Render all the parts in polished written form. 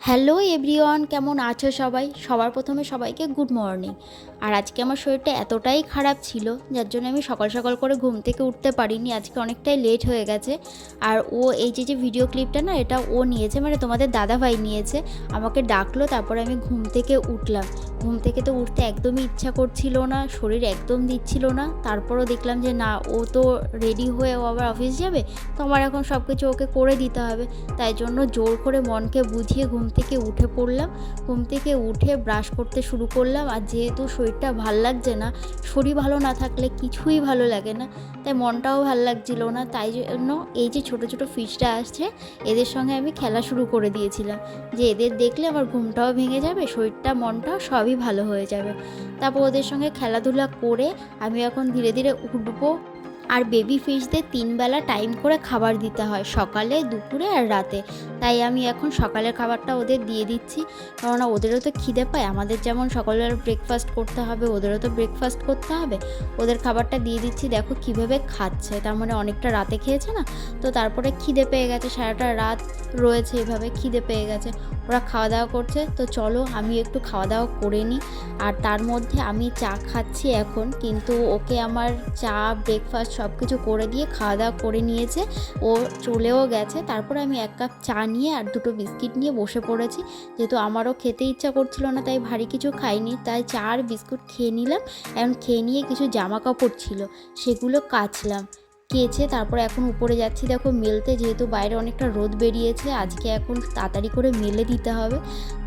Hello everyone, কেমন আছো সবাই? সবার প্রথমে সবাইকে গুড মর্নিং। আর আজকে আমার শরীরটা এতটাই খারাপ ছিল যার জন্য আমি সকাল সকাল করে ঘুম থেকে উঠতে পারিনি। আজকে অনেকটাই লেট হয়ে গেছে। আর ও এই যে ভিডিও ক্লিপটা না, এটা ও নিয়েছে, মানে তোমাদের দাদাভাই নিয়েছে। আমাকে ডাকলো, তারপরে আমি ঘুম থেকে উঠলাম। ঘুম থেকে তো উঠতে একদমই ইচ্ছা করছিল না, শরীর একদম দিচ্ছিল না। তারপরও দেখলাম যে না, ও তো রেডি হয়ে ও আবার অফিস যাবে, তো আমার এখন সব কিছু ওকে করে দিতে হবে। তাই জন্য জোর করে মনকে বুঝিয়ে ঘুম থেকে উঠে পড়লাম। ঘুম থেকে উঠে ব্রাশ করতে শুরু করলাম। আর যেহেতু শরীরটা ভাল লাগছে না, শরীর ভালো না থাকলে কিছুই ভালো লাগে না, তাই মনটাও ভাল লাগছিল না। তাই জন্য এই যে ছোটো ছোটো ফিশটা আসছে, এদের সঙ্গে আমি খেলা শুরু করে দিয়েছিলাম যে এদের দেখলে আমার ঘুমটাও ভেঙে যাবে, শরীরটা মনটাও সবই ভালো হয়ে যাবে। তারপর ওদের সঙ্গে খেলাধুলা করে আমি এখন ধীরে ধীরে উঠবো। আর বেবি ফিশদের 3 বেলা টাইম করে খাবার দিতে হয়, সকালে, দুপুরে আর রাতে। তাই আমি এখন সকালের খাবারটা ওদের দিয়ে দিচ্ছি, কেননা ওদেরও তো খিদে পায়। আমাদের যেমন সকালের ব্রেকফাস্ট করতে হবে, ওদেরও তো ব্রেকফাস্ট করতে হবে। ওদের খাবারটা দিয়ে দিচ্ছি, দেখো কীভাবে খাচ্ছে। তার মানে অনেকটা রাতে খেয়েছে না, তো তারপরে খিদে পেয়ে গেছে, সারাটা রাত রয়েছে এভাবে, খিদে পেয়ে গেছে। ওরা খাওয়া দাওয়া করছে, তো চলো আমি একটু খাওয়া দাওয়া করে নিই। আর তার মধ্যে আমি চা খাচ্ছি এখন, কিন্তু ওকে আমার চা, ব্রেকফাস্ট সব কিছু করে দিয়ে খাওয়া দাওয়া করে নিয়েছে, ও চলেও গেছে। তারপরে আমি 1 কাপ চা নিয়ে আর 2টো বিস্কিট নিয়ে বসে পড়েছি। যেহেতু আমারও খেতে ইচ্ছা করছিল না, তাই ভারী কিছু খাইনি, তাই চা আর বিস্কুট খেয়ে নিলাম। এখন খেয়ে নিয়ে কিছু জামা কাপড় ছিল, সেগুলো কাচলাম। কেচে তারপরে এখন উপরে যাচ্ছি, দেখো মেলতে, যেহেতু বাইরে অনেকটা রোদ বেরিয়েছে, আজকে এখন তাড়াতাড়ি করে মেলে দিতে হবে।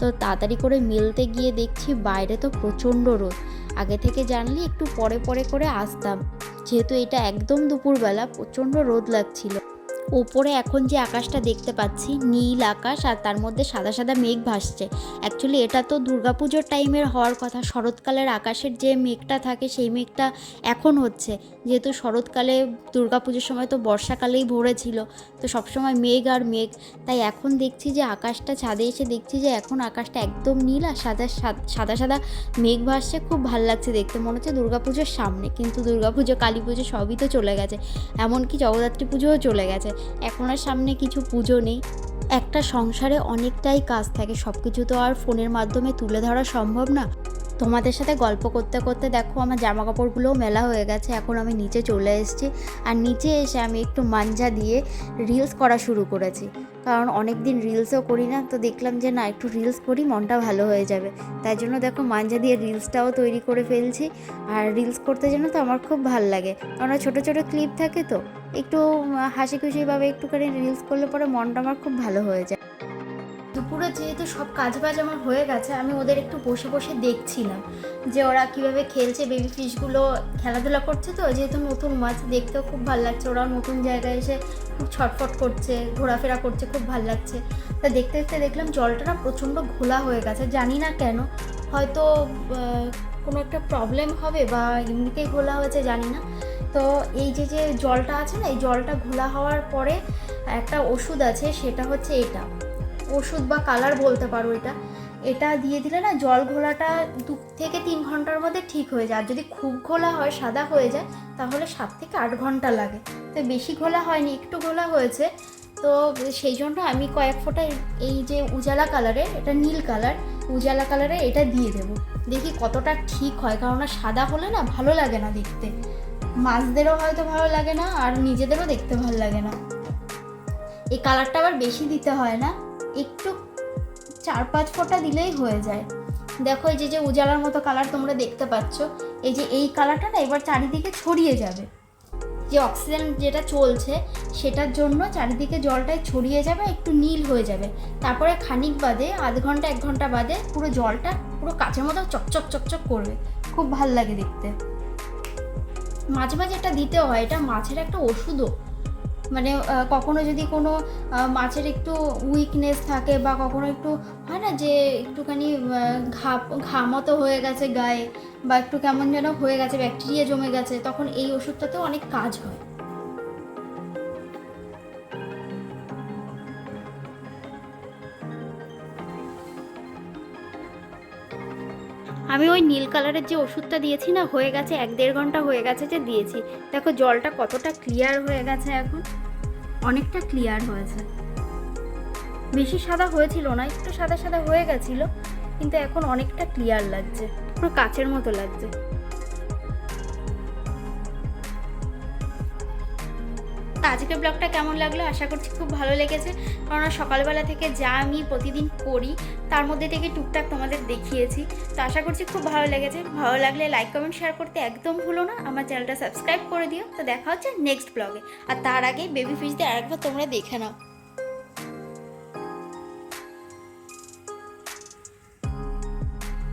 তো তাড়াতাড়ি করে মেলতে গিয়ে দেখছি বাইরে তো প্রচণ্ড রোদ। আগে থেকে জানলে একটু পরে পরে করে আসতাম, যেহেতু এটা একদম দুপুরবেলা, প্রচণ্ড রোদ লাগছিল। ওপরে এখন যে আকাশটা দেখতে পাচ্ছি, নীল আকাশ, আর তার মধ্যে সাদা সাদা মেঘ ভাসছে। অ্যাকচুয়ালি এটা তো দুর্গাপুজোর টাইমের হওয়ার কথা। শরৎকালের আকাশের যে মেঘটা থাকে, সেই মেঘটা এখন হচ্ছে। যেহেতু শরৎকালে দুর্গাপুজোর সময় তো বর্ষাকালেই ভরেছিল, তো সবসময় মেঘ আর মেঘ। তাই এখন দেখছি যে আকাশটা, ছাদে এসে দেখছি যে এখন আকাশটা একদম নীল, আর সাদা সাদা সাদা মেঘ ভাসছে। খুব ভালো লাগছে দেখতে, মনে হচ্ছে দুর্গাপুজোর সামনে। কিন্তু দুর্গাপুজো, কালী পুজো সবই তো চলে গেছে, এমনকি জগদ্ধাত্রী পুজোও চলে গেছে। এখন আর সামনে কিছু পুজো নেই। একটা সংসারে অনেকটাই কাজ থাকে, সব কিছু তো আর ফোনের মাধ্যমে তুলে ধরা সম্ভব না। তোমাদের সাথে গল্প করতে করতে দেখো আমার জামা কাপড়গুলোও মেলা হয়ে গেছে। এখন আমি নিচে চলে এসেছি, আর নিচে এসে আমি একটু মাঞ্জা দিয়ে রিলস করা শুরু করেছি। কারণ অনেক দিন রিলসও করি না, তো দেখলাম যে না, একটু রিলস করি, মনটা ভালো হয়ে যাবে। তাই জন্য দেখো মাঞ্জা দিয়ে রিলসটাও তৈরি করে ফেলছি। আর রিলস করতে যেন তো আমার খুব ভালো লাগে, কারণ ছোটো ছোটো ক্লিপ থাকে, তো একটু হাসি খুশিভাবে একটুখানি রিলস করলে পরে মনটা আমার খুব ভালো হয়ে যায়। দুপুরে যেহেতু সব কাজবাজ আমার হয়ে গেছে, আমি ওদের একটু বসে বসে দেখছিলাম যে ওরা কীভাবে খেলছে। বেবি ফিশগুলো খেলাধুলা করছে, তো যেহেতু নতুন মাছ, দেখতেও খুব ভালো লাগছে। ওরা নতুন জায়গায় এসে খুব ছটফট করছে, ঘোরাফেরা করছে, খুব ভালো লাগছে। তা দেখতে দেখতে দেখলাম জলটা না প্রচণ্ড ঘোলা হয়ে গেছে, জানি না কেন। হয়তো কোনো একটা প্রবলেম হবে, বা এমনিতেই ঘোলা হয়েছে, জানি না। তো এই যে জলটা আছে না, এই জলটা ঘোলা হওয়ার পরে একটা ওষুধ আছে, সেটা হচ্ছে এটা ওষুধ বা কালার বলতে পারো। এটা দিয়ে দিলে না জল ঘোলাটা 2 থেকে 3 ঘন্টার মধ্যে ঠিক হয়ে যায়। আর যদি খুব ঘোলা হয়, সাদা হয়ে যায়, তাহলে 7 থেকে 8 ঘন্টা লাগে। তো বেশি ঘোলা হয়নি, একটু ঘোলা হয়েছে। তো সেই জন্য আমি কয়েক ফোঁটা এই যে উজালা কালারের, এটা নীল কালার, উজালা কালারে এটা দিয়ে দেবো। দেখি কতটা ঠিক হয়, কারণ সাদা হলে না ভালো লাগে না দেখতে, মাছদেরও হয়তো ভালো লাগে না, আর নিজেদেরও দেখতে ভালো লাগে না। এই কালারটা আবার বেশি দিতে হয় না, একটু 4-5 ফোঁটা দিলেই হয়ে যায়। দেখো এই যে উজালার মতো কালার তোমরা দেখতে পাচ্ছ, এই কালারটা না এবার চারিদিকে ছড়িয়ে যাবে। যে অক্সিজেন যেটা চলছে, সেটার জন্য চারিদিকে জলটাই ছড়িয়ে যাবে, একটু নীল হয়ে যাবে। তারপরে খানিক বাদে, আধ ঘন্টা 1 ঘন্টা বাদে পুরো জলটা পুরো কাচের মতো চকচক চকচক করবে, খুব ভাল লাগে দেখতে। মাঝে মাঝে এটা দিতে হয়, এটা মাছের একটা ওষুধও। মানে কখনো যদি কোনো মাছের একটু উইকনেস থাকে, বা কখনো একটু হয় না যে একটুখানি ঘা মতো হয়ে গেছে গায়ে, বা একটু কেমন যেন হয়ে গেছে, ব্যাকটেরিয়া জমে গেছে, তখন এই ওষুধটাতেও অনেক কাজ হয়। আমি ওই নীল কালারের যে ওষুধটা দিয়েছি না, হয়ে গেছে 1-1.5 ঘন্টা হয়ে গেছে যে দিয়েছি। দেখো জলটা কতটা ক্লিয়ার হয়ে গেছে, এখন অনেকটা ক্লিয়ার হয়েছে। বেশি সাদা হয়েছিল না, একটু সাদা সাদা হয়ে গেছিলো, কিন্তু এখন অনেকটা ক্লিয়ার লাগছে, পুরো কাচের মতো লাগছে। তো আজকের ব্লগটা কেমন লাগলো, আশা করছি খুব ভালো লেগেছে, কারণ সকালবেলা থেকে যা আমি প্রতিদিন করি তার মধ্যে থেকে টুকটাক তোমাদের দেখিয়েছি। তো আশা করছি খুব ভালো লেগেছে। ভালো লাগলে লাইক কমেন্ট শেয়ার করতে একদম ভুলো না, আমার চ্যানেলটা সাবস্ক্রাইব করে দিও। তো দেখা হচ্ছে নেক্সট ব্লগে, আর তার আগে বেবি ফিশ দিয়ে আরেকবার তোমরা দেখে নাও।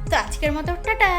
তো আজকের মতো টাটা।